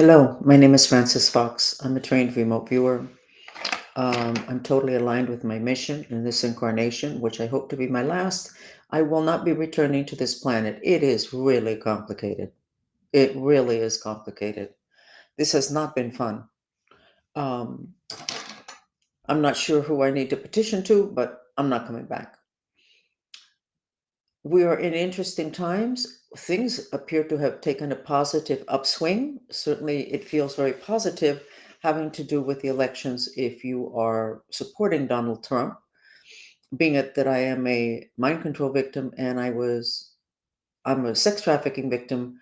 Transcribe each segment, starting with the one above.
Hello, my name is Francis Fox. I'm a trained remote viewer. I'm totally aligned with my mission in this incarnation, which I hope to be my last. I will not be returning to this planet. It is really complicated. It really is complicated. This has not been fun. Um, I'm not sure who I need to petition to, but I'm not coming back. We are in interesting times. Things appear to have taken a positive upswing. Certainly, it feels very positive having to do with the elections if you are supporting Donald Trump, being it that I am a mind control victim and I'm a sex trafficking victim.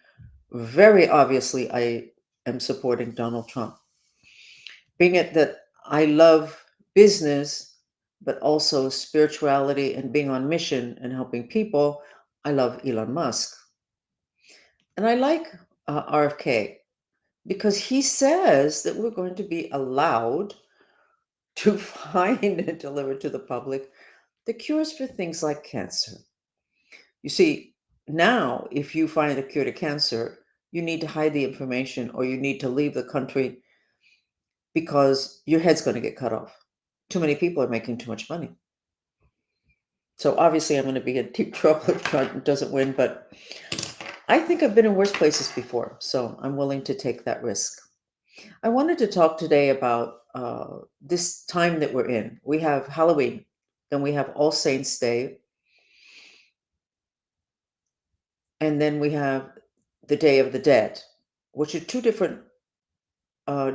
Very obviously, I am supporting Donald Trump. Being it that I love business, but also spirituality and being on mission and helping people, I love Elon Musk. And I like RFK because he says that we're going to be allowed to find and deliver to the public the cures for things like cancer. You see, now, if you find a cure to cancer, you need to hide the information or you need to leave the country because your head's going to get cut off. Too many people are making too much money. So obviously, I'm going to be in deep trouble if Trump doesn't win, but I think I've been in worse places before, so I'm willing to take that risk. I wanted to talk today about this time that we're in. We have Halloween, then we have All Saints Day, and then we have the Day of the Dead, which are two different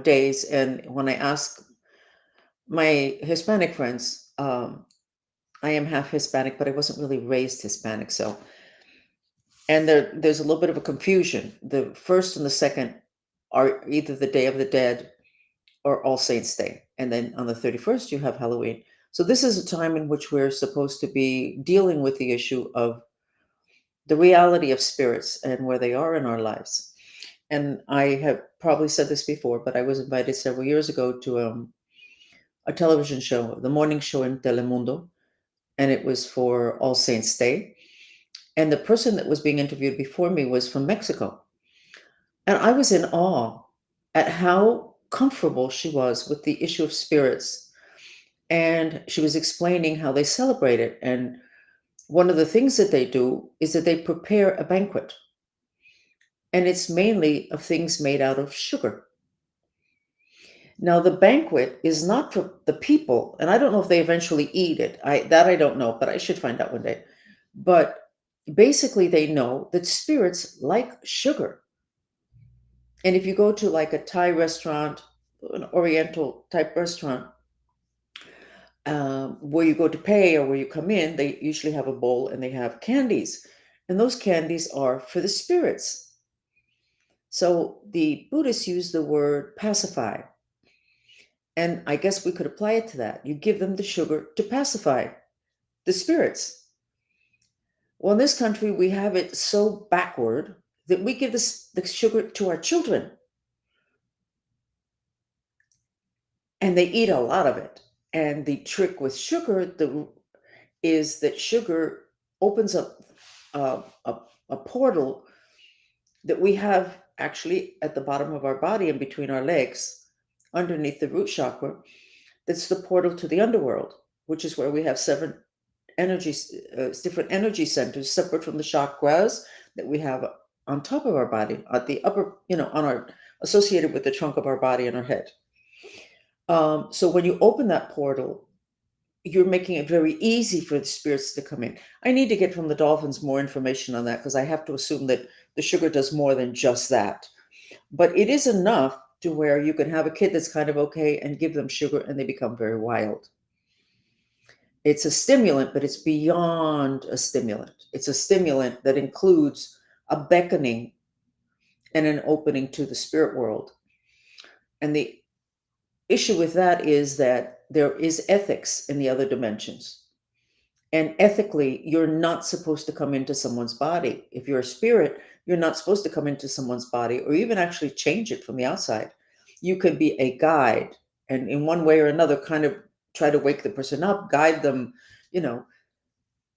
days. And when I ask my Hispanic friends, I am half Hispanic, but I wasn't really raised Hispanic, so and there's a little bit of a confusion. The first and the second are either the Day of the Dead or All Saints Day. And then on the 31st, you have Halloween. So this is a time in which we're supposed to be dealing with the issue of the reality of spirits and where they are in our lives. And I have probably said this before, but I was invited several years ago to a television show, the morning show in Telemundo, and it was for All Saints Day. And the person that was being interviewed before me was from Mexico. And I was in awe at how comfortable she was with the issue of spirits. And she was explaining how they celebrate it. And one of the things that they do is that they prepare a banquet. And it's mainly of things made out of sugar. Now, the banquet is not for the people, and I don't know if they eventually eat it. I don't know, but I should find out one day. But basically, they know that spirits like sugar. And if you go to like a Thai restaurant, an Oriental type restaurant, where you go to pay or where you come in, they usually have a bowl and they have candies. And those candies are for the spirits. So the Buddhists use the word pacify. And I guess we could apply it to that. You give them the sugar to pacify the spirits. Well, in this country, we have it so backward that we give the sugar to our children and they eat a lot of it. And the trick with sugar is that sugar opens up a portal that we have actually at the bottom of our body and between our legs, underneath the root chakra. That's the portal to the underworld, which is where we have seven energies, different energy centers separate from the chakras that we have on top of our body, at the upper, on our associated with the trunk of our body and our head. So when you open that portal, you're making it very easy for the spirits to come in. I need to get from the dolphins more information on that because I have to assume that the sugar does more than just that. But it is enough to where you can have a kid that's kind of okay and give them sugar and they become very wild. It's a stimulant, but it's beyond a stimulant. It's a stimulant that includes a beckoning and an opening to the spirit world. And the issue with that is that there is ethics in the other dimensions. And ethically, you're not supposed to come into someone's body. If you're a spirit, you're not supposed to come into someone's body or even actually change it from the outside. You could be a guide and in one way or another kind of try to wake the person up, guide them, you know,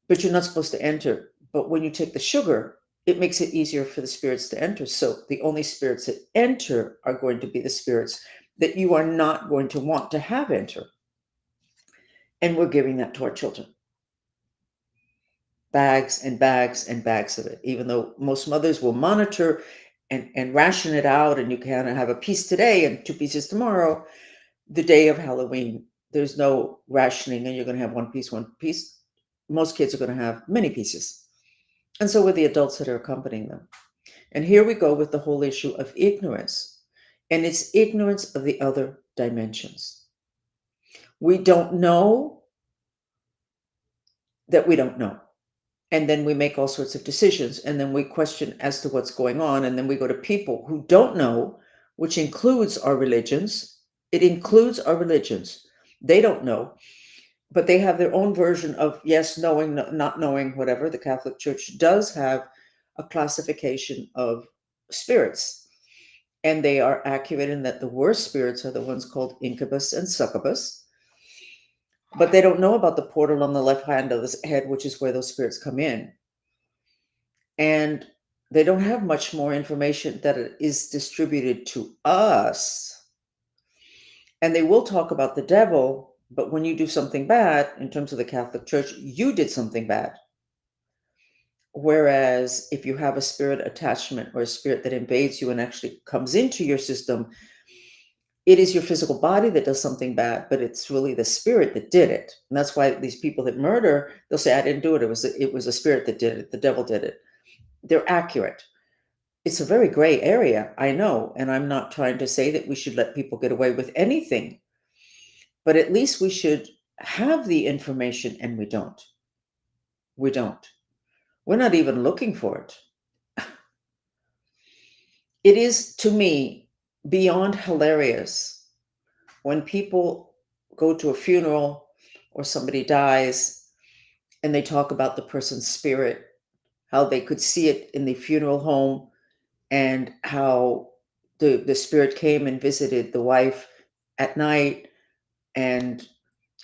but you're not supposed to enter. But when you take the sugar, it makes it easier for the spirits to enter. So the only spirits that enter are going to be the spirits that you are not going to want to have enter. And we're giving that to our children. Bags and bags and bags of it, even though most mothers will monitor and ration it out, and you can have a piece today and 2 pieces tomorrow. The day of Halloween, there's no rationing, and you're going to have one piece, one piece. Most kids are going to have many pieces. And so with the adults that are accompanying them. And here we go with the whole issue of ignorance. And it's ignorance of the other dimensions. We don't know that we don't know. And then we make all sorts of decisions. And then we question as to what's going on. And then we go to people who don't know, which includes our religions. It includes our religions. They don't know, but they have their own version of yes, knowing, not knowing, whatever. The Catholic Church does have a classification of spirits, and they are accurate in that the worst spirits are the ones called incubus and succubus. But they don't know about the portal on the left hand of the head, which is where those spirits come in. And they don't have much more information that is distributed to us. And they will talk about the devil, but when you do something bad, in terms of the Catholic Church, you did something bad. Whereas if you have a spirit attachment or a spirit that invades you and actually comes into your system, it is your physical body that does something bad, but it's really the spirit that did it. And that's why these people that murder, they'll say, I didn't do it. It was a spirit that did it. The devil did it. They're accurate. It's a very gray area, I know. And I'm not trying to say that we should let people get away with anything, but at least we should have the information, and we don't. We don't. We're not even looking for it. It is, to me, beyond hilarious when people go to a funeral or somebody dies and they talk about the person's spirit, how they could see it in the funeral home, and how the spirit came and visited the wife at night, and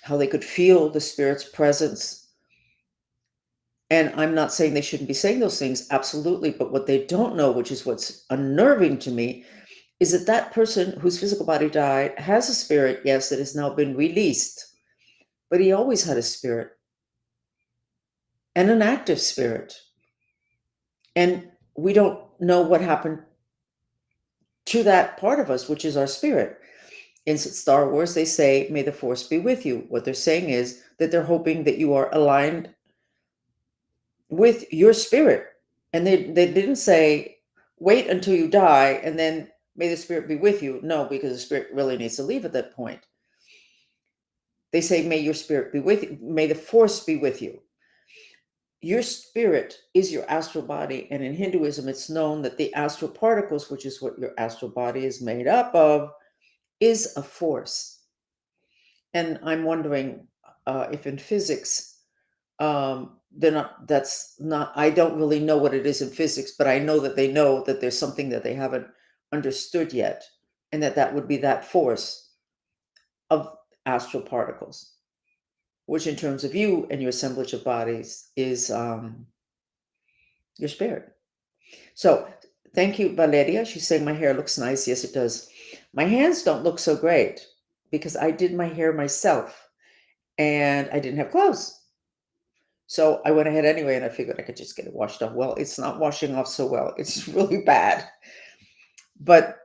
how they could feel the spirit's presence. And I'm not saying they shouldn't be saying those things, absolutely. But what they don't know, which is what's unnerving to me, is that that person whose physical body died has a spirit, yes, that has now been released, but he always had a spirit, and an active spirit. And we don't know what happened to that part of us, which is our spirit. In Star Wars, they say, may the force be with you. What they're saying is that they're hoping that you are aligned with your spirit. And they didn't say, wait until you die and then may the spirit be with you. No, because the spirit really needs to leave at that point. They say, may your spirit be with you. May the force be with you. Your spirit is your astral body. And in Hinduism, it's known that the astral particles, which is what your astral body is made up of, is a force. And I'm wondering if in physics, I don't really know what it is in physics, but I know that they know that there's something that they haven't understood yet, and that would be that force of astral particles, which in terms of you and your assemblage of bodies is your spirit. So thank you, Valeria. She's saying my hair looks nice. Yes, it does. My hands don't look so great because I did my hair myself and I didn't have clothes. So I went ahead anyway, and I figured I could just get it washed off. Well, it's not washing off so well. It's really bad. But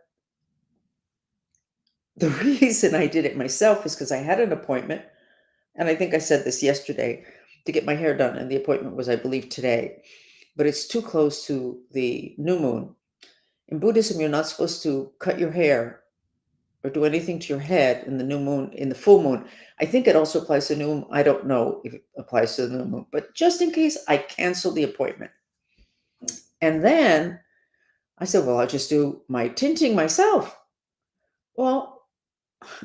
the reason I did it myself is because I had an appointment, and I think I said this yesterday, to get my hair done. And the appointment was, I believe, today. But it's too close to the new moon. In Buddhism, you're not supposed to cut your hair or do anything to your head in the new moon, in the full moon. I think it also applies to new moon. I don't know if it applies to the new moon, but just in case, I canceled the appointment. And then I said, well, I'll just do my tinting myself. Well,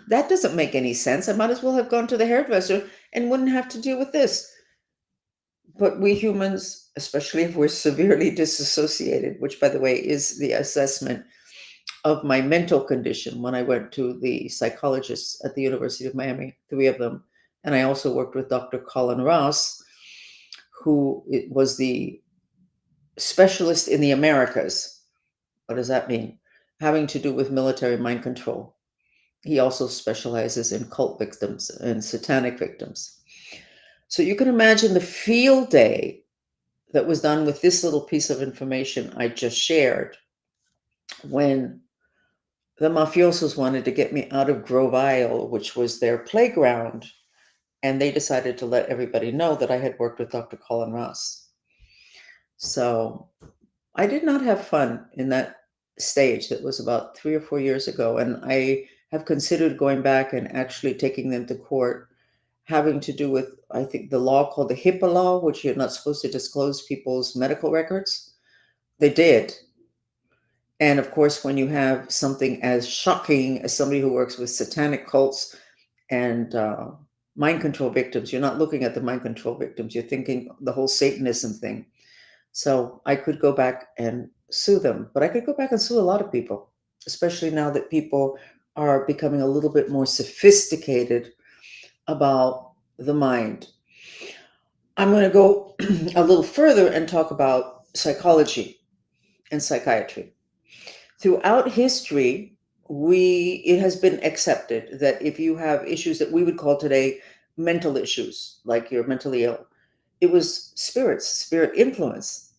that doesn't make any sense. I might as well have gone to the hairdresser and wouldn't have to deal with this. But we humans, especially if we're severely disassociated, which, by the way, is the assessment of my mental condition when I went to the psychologists at the University of Miami, 3 of them. And I also worked with Dr. Colin Ross, who was the specialist in the Americas. What does that mean? Having to do with military mind control. He also specializes in cult victims and satanic victims. So you can imagine the field day that was done with this little piece of information I just shared when the mafiosos wanted to get me out of Grove Isle, which was their playground, and they decided to let everybody know that I had worked with Dr. Colin Ross. So I did not have fun in that stage. That was about 3 or 4 years ago, and I have considered going back and actually taking them to court, having to do with, I think, the law called the HIPAA law, which you're not supposed to disclose people's medical records. They did. And of course, when you have something as shocking as somebody who works with satanic cults and mind control victims, you're not looking at the mind control victims, you're thinking the whole Satanism thing. So I could go back and sue them, but I could go back and sue a lot of people, especially now that people are becoming a little bit more sophisticated about the mind. I'm going to go a little further and talk about psychology and psychiatry. Throughout history, it has been accepted that if you have issues that we would call today mental issues, like you're mentally ill, it was spirits, spirit influence.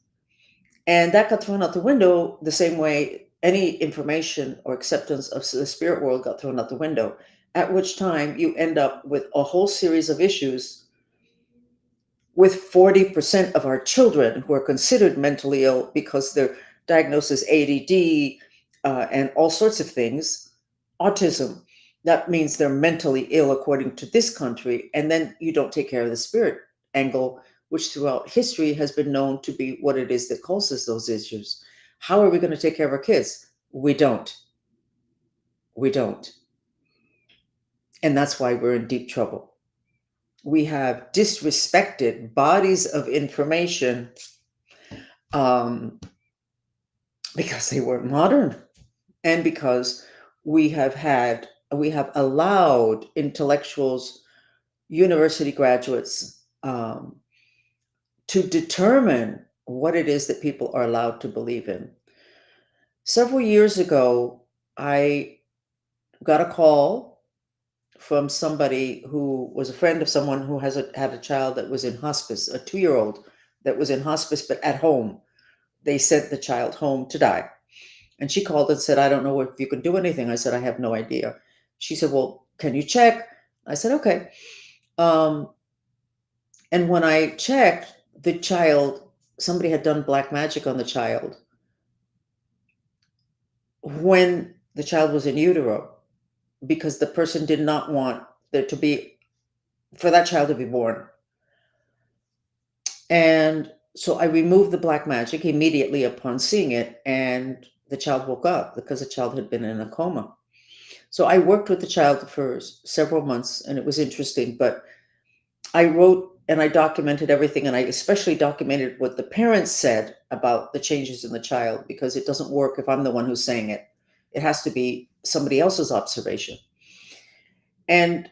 And that got thrown out the window the same way any information or acceptance of the spirit world got thrown out the window, at which time you end up with a whole series of issues with 40% of our children who are considered mentally ill because they're diagnosed as ADD and all sorts of things, autism. That means they're mentally ill according to this country. And then you don't take care of the spirit angle, which throughout history has been known to be what it is that causes those issues. How are we going to take care of our kids? We don't. We don't. And that's why we're in deep trouble. We have disrespected bodies of information um, because they weren't modern and because we have allowed intellectuals, university graduates, to determine what it is that people are allowed to believe in. Several years ago, I got a call from somebody who was a friend of someone who had a child that was in hospice, a 2-year-old that was in hospice, but at home. They sent the child home to die. And she called and said, I don't know if you can do anything. I said, I have no idea. She said, well, can you check? I said, okay. Um, and when I checked, the child, somebody had done black magic on the child when the child was in utero because the person did not want there to be, for that child to be born. And so I removed the black magic immediately upon seeing it, and the child woke up because the child had been in a coma. So I worked with the child for several months, and it was interesting. But I wrote and I documented everything, and I especially documented what the parents said about the changes in the child because it doesn't work if I'm the one who's saying it. It has to be somebody else's observation. And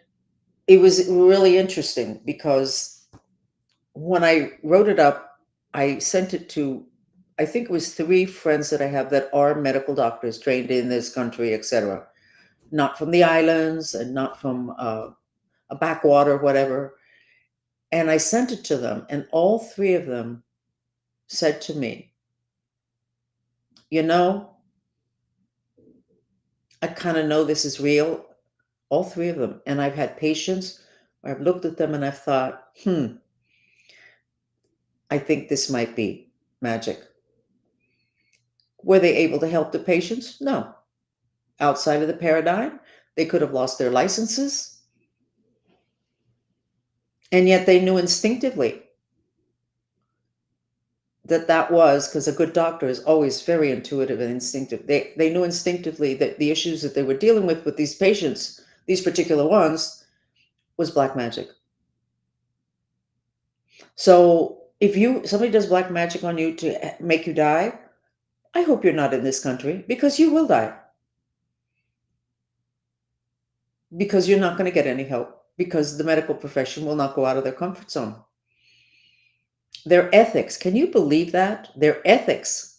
it was really interesting because when I wrote it up, I sent it to, I think it was 3 friends that I have that are medical doctors trained in this country, etc. Not from the islands and not from a backwater, whatever. And I sent it to them, and all 3 of them said to me, you know, I kind of know this is real. All 3 of them. And I've had patients where I've looked at them and I've thought, I think this might be magic. Were they able to help the patients? No. Outside of the paradigm, they could have lost their licenses. And yet they knew instinctively that was because a good doctor is always very intuitive and instinctive. They knew instinctively that the issues that they were dealing with these patients, these particular ones, was black magic. So if somebody does black magic on you to make you die, I hope you're not in this country because you will die. Because you're not going to get any help because the medical profession will not go out of their comfort zone. Their ethics, can you believe that? Their ethics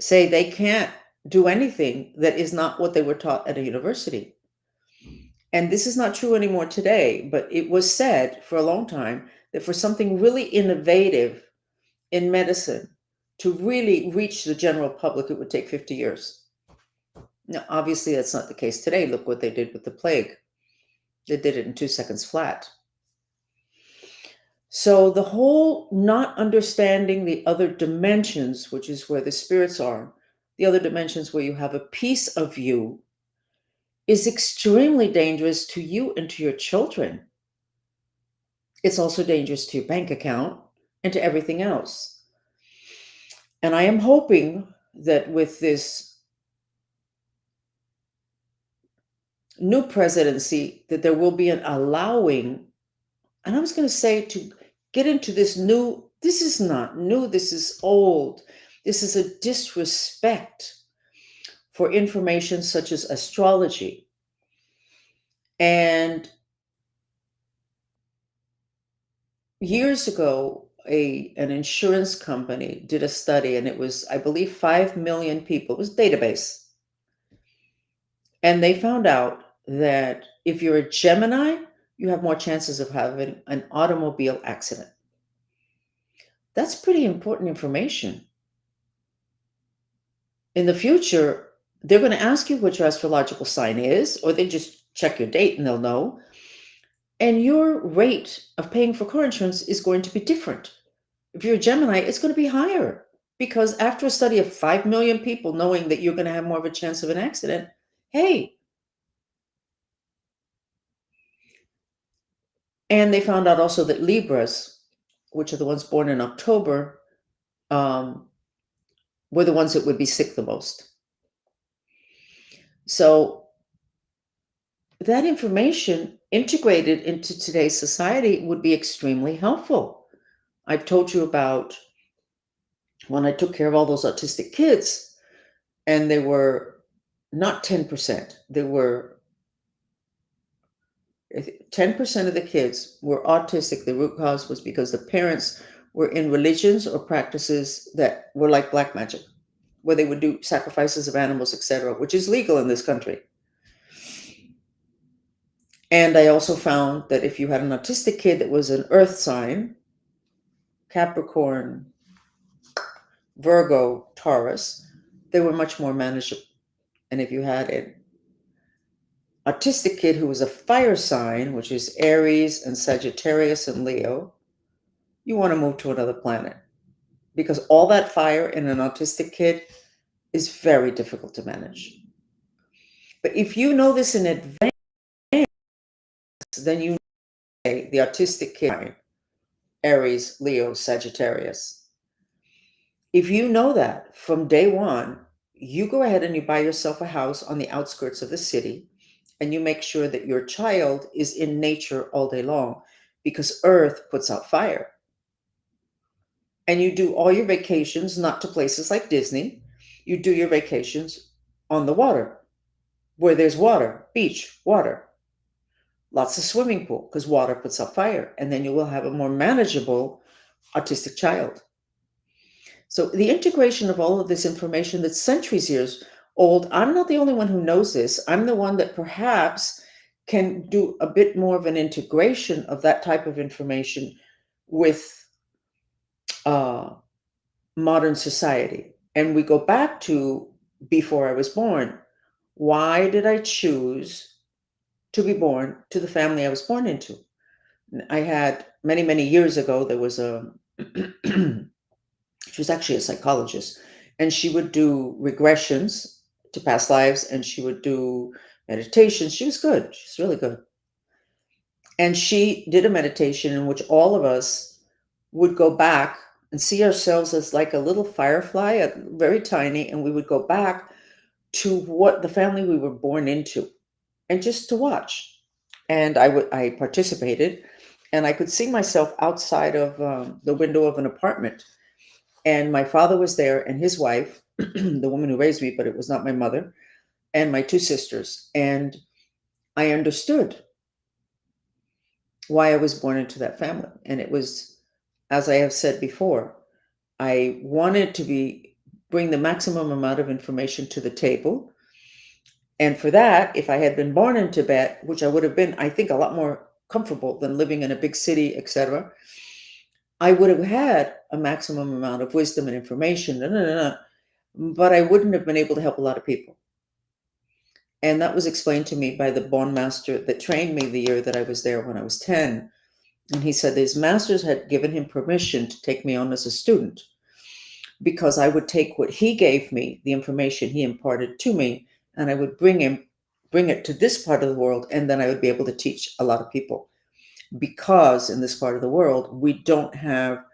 say they can't do anything that is not what they were taught at a university. And this is not true anymore today, but it was said for a long time that for something really innovative in medicine to really reach the general public, it would take 50 years. Now, obviously, that's not the case today. Look what they did with the plague. They did it in 2 seconds flat. So the whole not understanding the other dimensions, which is where the spirits are, the other dimensions where you have a piece of you, is extremely dangerous to you and to your children. It's also dangerous to your bank account and to everything else. And I am hoping that with this new presidency, that there will be an allowing, and I was going to say, to get into this new, this is not new, this is old. This is a disrespect for information such as astrology. And years ago, an insurance company did a study, and it was, I believe, 5 million people. It was a database. And they found out that if you're a Gemini, you have more chances of having an automobile accident. That's pretty important information. In the future, they're going to ask you what your astrological sign is, or they just check your date and they'll know. And your rate of paying for car insurance is going to be different. If you're a Gemini, it's going to be higher because after a study of 5 million people knowing that you're going to have more of a chance of an accident, hey. And they found out also that Libras, which are the ones born in October, were the ones that would be sick the most. So that information integrated into today's society would be extremely helpful. I've told you about when I took care of all those autistic kids, and they were not 10%, they were 10% of the kids were autistic. The root cause was because the parents were in religions or practices that were like black magic, where they would do sacrifices of animals, etc., which is legal in this country. And I also found that if you had an autistic kid that was an earth sign, Capricorn, Virgo, Taurus, they were much more manageable. And if you had an autistic kid who was a fire sign, which is Aries and Sagittarius and Leo, you want to move to another planet because all that fire in an autistic kid is very difficult to manage. But if you know this in advance, then you know the autistic kid, Aries, Leo, Sagittarius. If you know that from day one, you go ahead and you buy yourself a house on the outskirts of the city, and you make sure that your child is in nature all day long because Earth puts out fire. And you do all your vacations not to places like Disney. You do your vacations on the water, where there's water, beach, water, lots of swimming pool, because water puts out fire. And then you will have a more manageable autistic child. So the integration of all of this information that's centuries years old, I'm not the only one who knows this. I'm the one that perhaps can do a bit more of an integration of that type of information with modern society. And we go back to before I was born. Why did I choose to be born to the family I was born into? I had many, many years ago, there was she was actually a psychologist, and she would do regressions to past lives, and she would do meditations. She was good. She's really good. And she did a meditation in which all of us would go back and see ourselves as like a little firefly, very tiny, and we would go back to what the family we were born into, and just to watch. And I participated, and I could see myself outside of the window of an apartment. And my father was there, and his wife, the woman who raised me, but it was not my mother, and my two sisters. And I understood. why I was born into that family. And it was, as I have said before, I wanted to bring the maximum amount of information to the table. And for that, if I had been born in Tibet, which I would have been, I think, a lot more comfortable than living in a big city, etc., I would have had a maximum amount of wisdom and information, but I wouldn't have been able to help a lot of people. And that was explained to me by the Bon master that trained me the year that I was there when I was 10. And he said his masters had given him permission to take me on as a student because I would take what he gave me, the information he imparted to me, and I would bring it to this part of the world, and then I would be able to teach a lot of people. Because in this part of the world, we don't have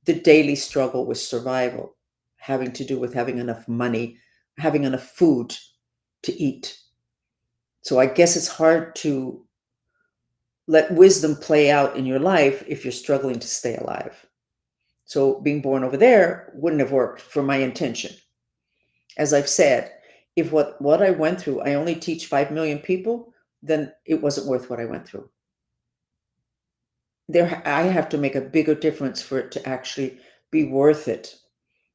the daily struggle with survival, having to do with having enough money, having enough food to eat. So I guess it's hard to let wisdom play out in your life if you're struggling to stay alive. So being born over there wouldn't have worked for my intention. As I've said, if what I went through, I only teach 5 million people, then it wasn't worth what I went through. I have to make a bigger difference for it to actually be worth it.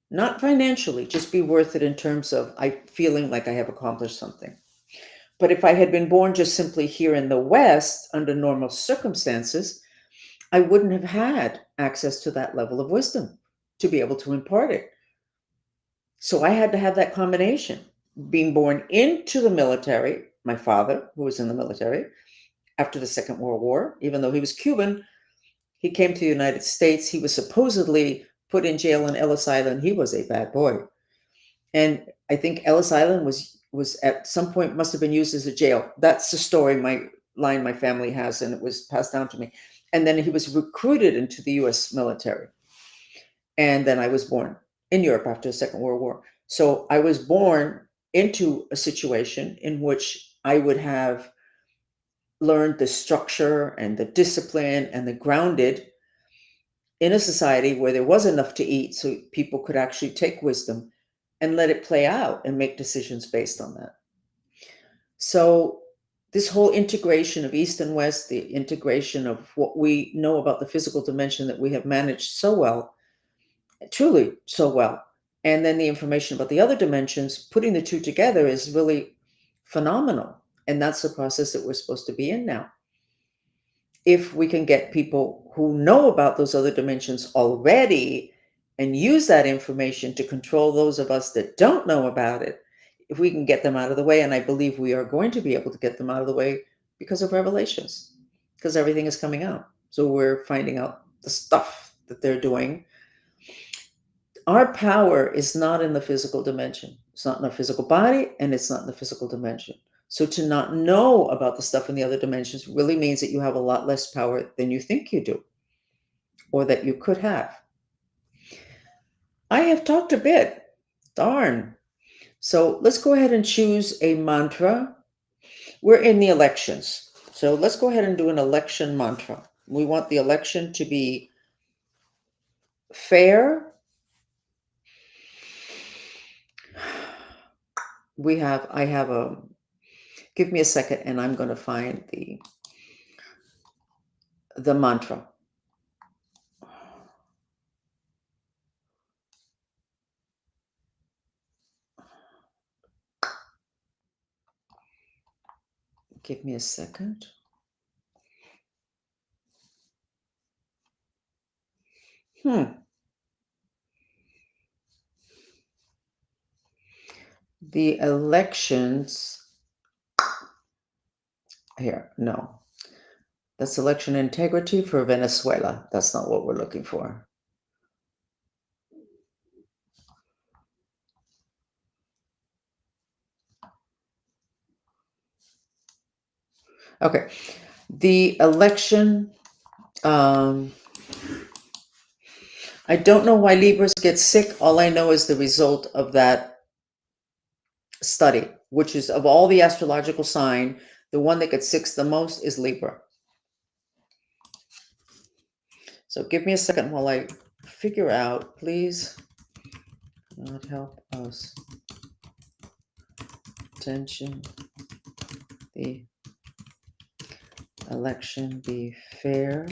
Not financially, just be worth it in terms of I feeling like I have accomplished something. But if I had been born just simply here in the West under normal circumstances, I wouldn't have had access to that level of wisdom to be able to impart it. So I had to have that combination. Being born into the military, my father, who was in the military after the Second World War, even though he was Cuban, he came to the United States. He was supposedly put in jail in Ellis Island. He was a bad boy. And I think Ellis Island was at some point must have been used as a jail. That's the story my family has, and it was passed down to me. And then he was recruited into the US military. And then I was born in Europe after the Second World War. So I was born into a situation in which I would have learned the structure and the discipline and the grounded in a society where there was enough to eat so people could actually take wisdom and let it play out and make decisions based on that. So this whole integration of East and West, the integration of what we know about the physical dimension that we have managed so well, truly so well, and then the information about the other dimensions, putting the two together is really phenomenal. And that's the process that we're supposed to be in now. If we can get people who know about those other dimensions already and use that information to control those of us that don't know about it, if we can get them out of the way, and I believe we are going to be able to get them out of the way because of revelations, because everything is coming out. So we're finding out the stuff that they're doing. Our power is not in the physical dimension. It's not in our physical body, and it's not in the physical dimension. So to not know about the stuff in the other dimensions really means that you have a lot less power than you think you do, or that you could have. I have talked a bit. Darn. So let's go ahead and choose a mantra. We're in the elections. So let's go ahead and do an election mantra. We want the election to be fair. I have a, give me a second and I'm going to find the mantra. Give me a second. The elections here, no. That's election integrity for Venezuela. That's not what we're looking for. Okay. The election, I don't know why Libras get sick. All I know is the result of that study, which is of all the astrological sign, the one that gets sick the most is Libra. So give me a second while I figure out, please. God help us. Attention. The election be fair.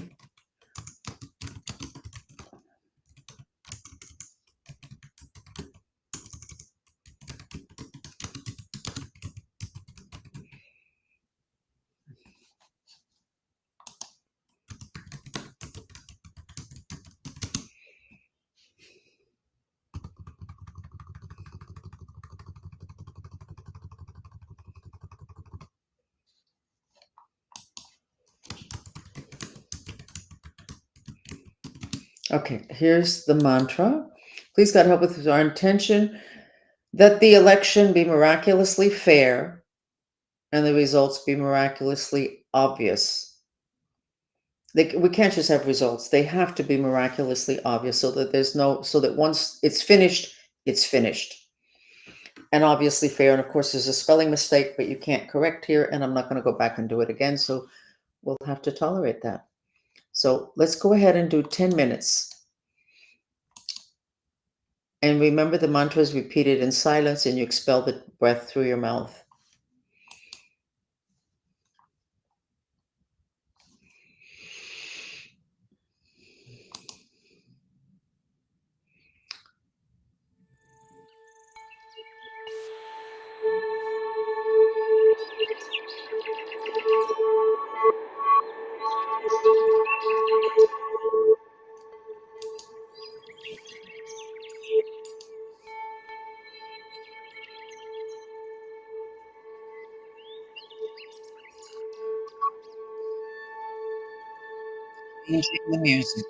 Okay, here's the mantra. Please God help us with our intention that the election be miraculously fair and the results be miraculously obvious. We can't just have results. They have to be miraculously obvious so that once it's finished, it's finished. And obviously fair. And of course, there's a spelling mistake, but you can't correct here. And I'm not going to go back and do it again. So we'll have to tolerate that. So let's go ahead and do 10 minutes. And remember, the mantra is repeated in silence and you expel the breath through your mouth. Changing the music.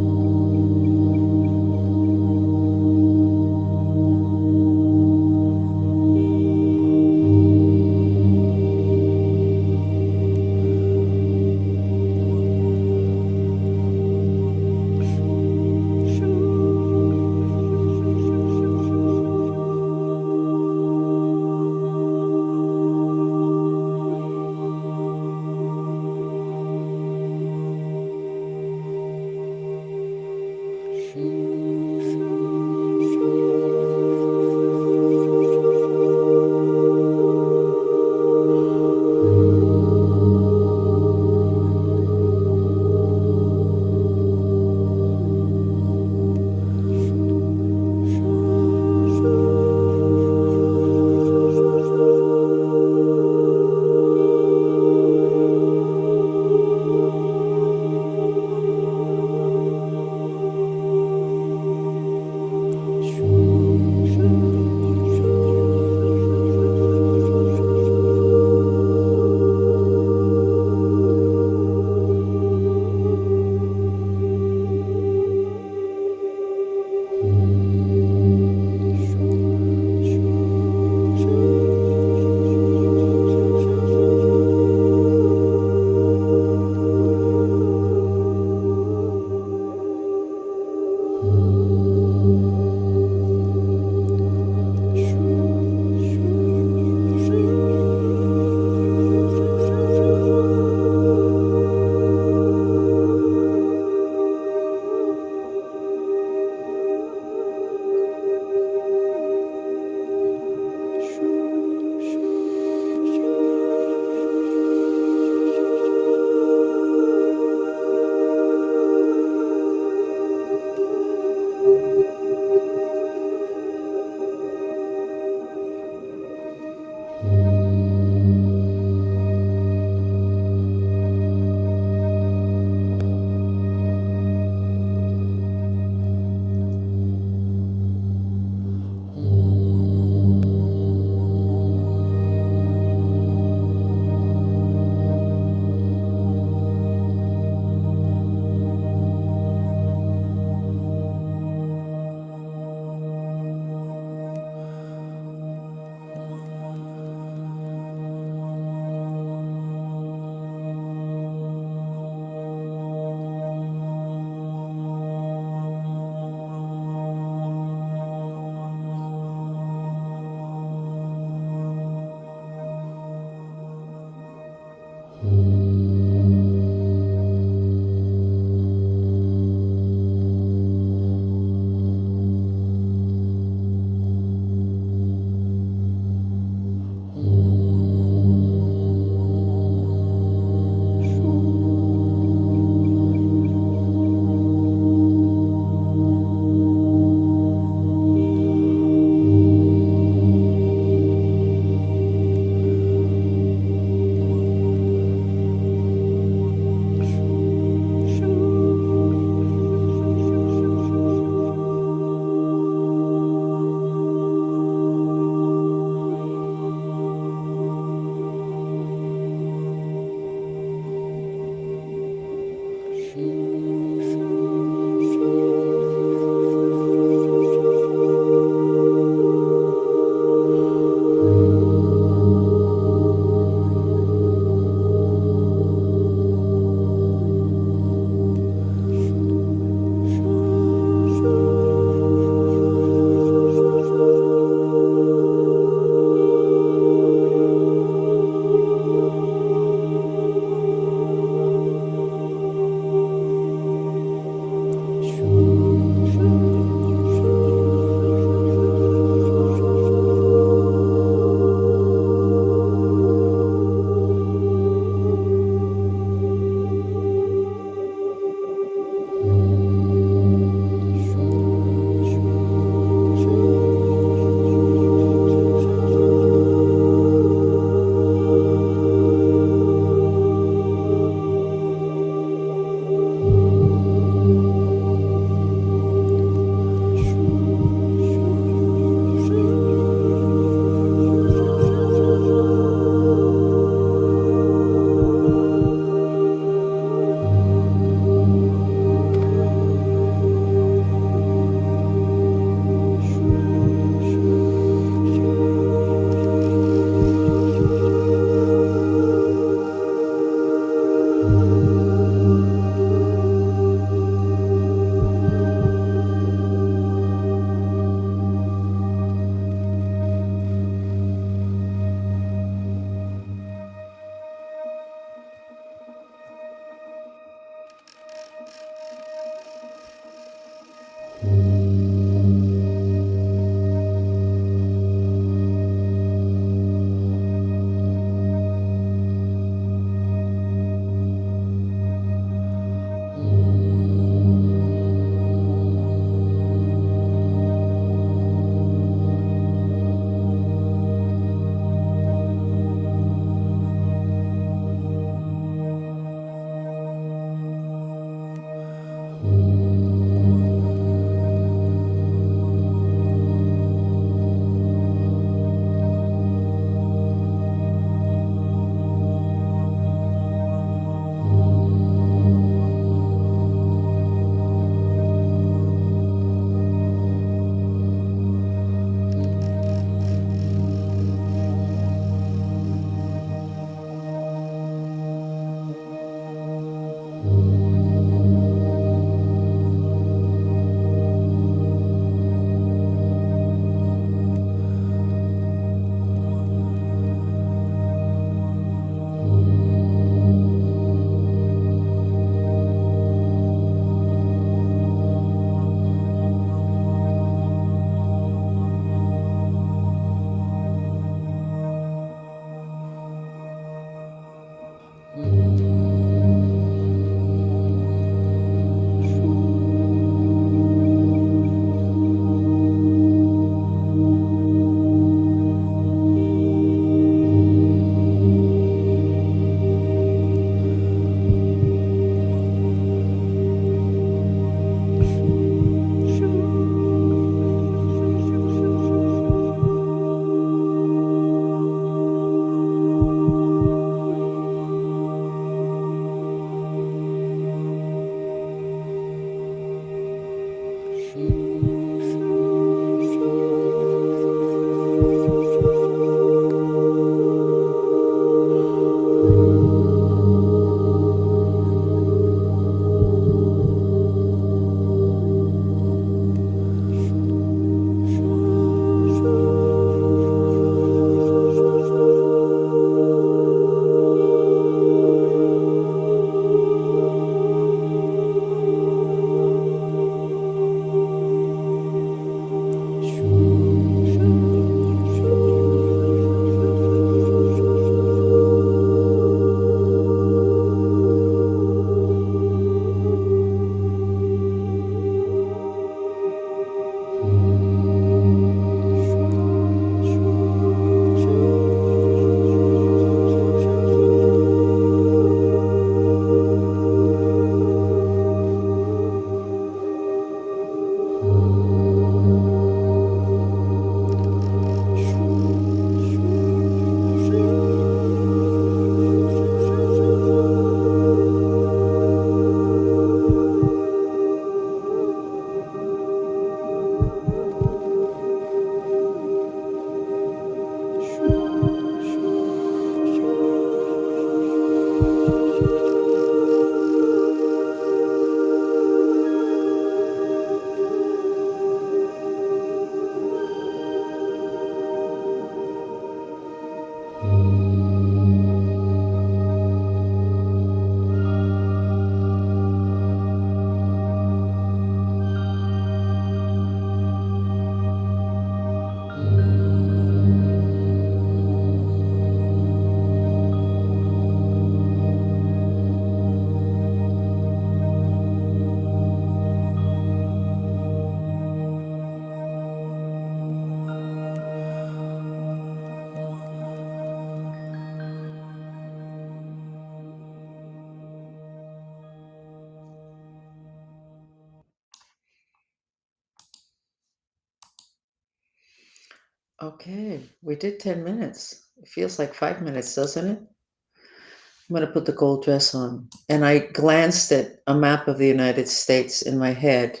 Okay, we did 10 minutes. It feels like 5 minutes, doesn't it? I'm going to put the gold dress on. And I glanced at a map of the United States in my head,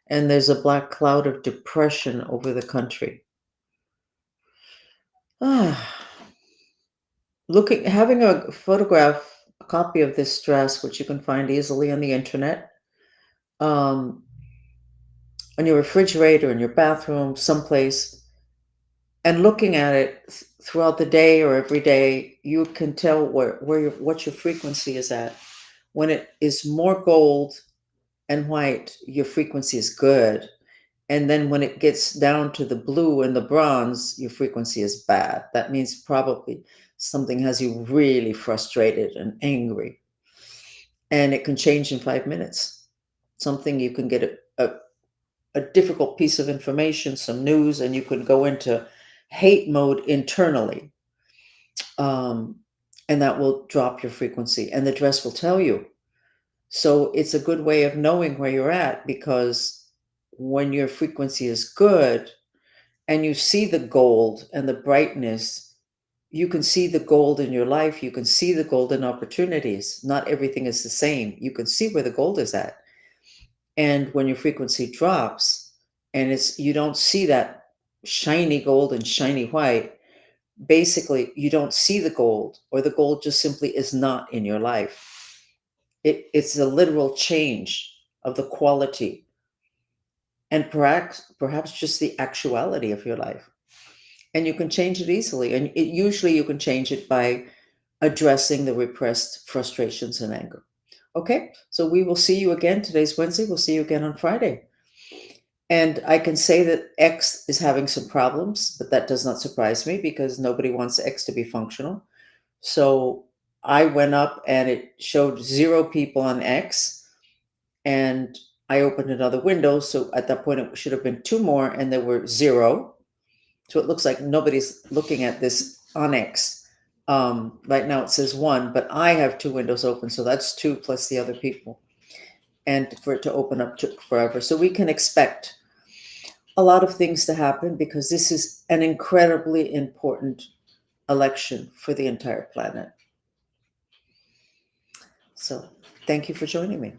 and there's a black cloud of depression over the country. Ah, having a photograph, a copy of this dress, which you can find easily on the internet, um, on your refrigerator, in your bathroom, someplace, and looking at it throughout the day or every day, you can tell what your frequency is at. When it is more gold and white, your frequency is good. And then when it gets down to the blue and the bronze, your frequency is bad. That means probably something has you really frustrated and angry. And it can change in 5 minutes. Something you can get a difficult piece of information, some news, and you can go into hate mode internally. Um, and that will drop your frequency. And the dress will tell you. So it's a good way of knowing where you're at, because when your frequency is good and you see the gold and the brightness, you can see the gold in your life. You can see the golden opportunities. Not everything is the same. You can see where the gold is at. And when your frequency drops and you don't see that shiny gold and shiny white, basically you don't see the gold, or the gold just simply is not in your life. It's a literal change of the quality and perhaps just the actuality of your life. And you can change it easily. And usually you can change it by addressing the repressed frustrations and anger. Okay, so we will see you again. Today's Wednesday. We'll see you again on Friday. And I can say that X is having some problems, but that does not surprise me because nobody wants X to be functional. So I went up and it showed 0 people on X, and I opened another window. So at that point, it should have been 2 more, and there were 0. So it looks like nobody's looking at this on X. Right now it says 1, but I have 2 windows open. So that's 2 plus the other people. And for it to open up took forever. So we can expect a lot of things to happen because this is an incredibly important election for the entire planet. So thank you for joining me.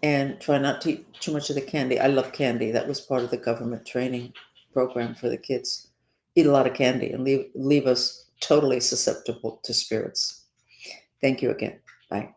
And try not to eat too much of the candy. I love candy. That was part of the government training program for the kids. Eat a lot of candy and leave us totally susceptible to spirits. Thank you again. Bye.